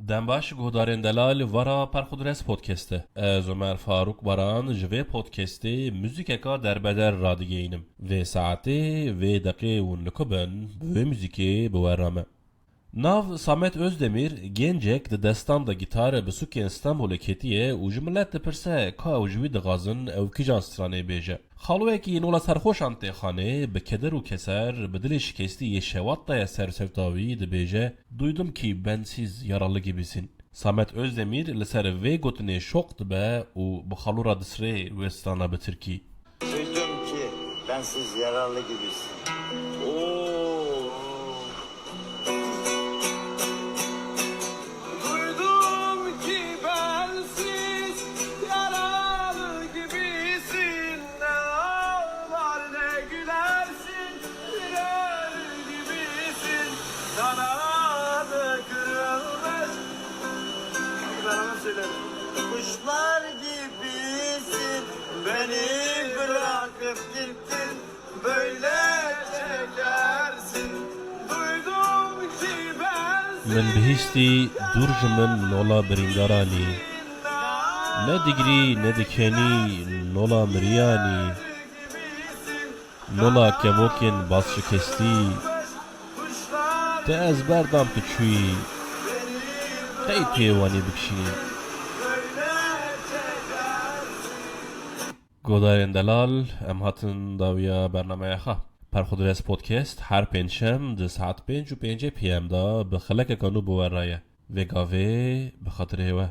دنباش گودارن دلال ورا پرخودرس پودکسته. از عمر فاروق بران جوی پودکسته موزیک کا در بدر رادیوینم و ساعته و دقیقه و نکبن به موزیکی بورامه. ناو سامت Özdemir gencek de destan da gitarı bisuki İstanbul'e ketiye u jimlet de perse ka u jwi de gazın ev kijan strane beje. Xalweki nola serxoş ante xane be keder u keser be dili şikesti ye şevat da ya sersevtavi de beje. Duydum ki bensiz yaralı gibisin. Samet Özdemir li ser ve gotine şoktu be u bu xalura disre westana be Türkiye. Duydum ki bensiz yaralı gibisin. Duydum ki bensiz yaralı gibisin. Ne ağlar ne gülersin, güler gibisin. Kanadı kırılmış. Beraber söyleyelim. Kuşlar gibisin, beni bırakıp gittin. Böyle çekersin. Duydum ki bensiz من بهشتی درج من نولا برینگارانی نه دیگری نه دکنی نولا مریانی نولا کموکن باز شکستی ده از بردم که چوی خیلی پیوانی بکشی گودارین دلال ام هاتن داویا برنامه خواه پرخودرس پودکست هر پنجشم ده ساعت 5:05 PM دا به خلک کانو بورایه و گاوه به خاطر هوا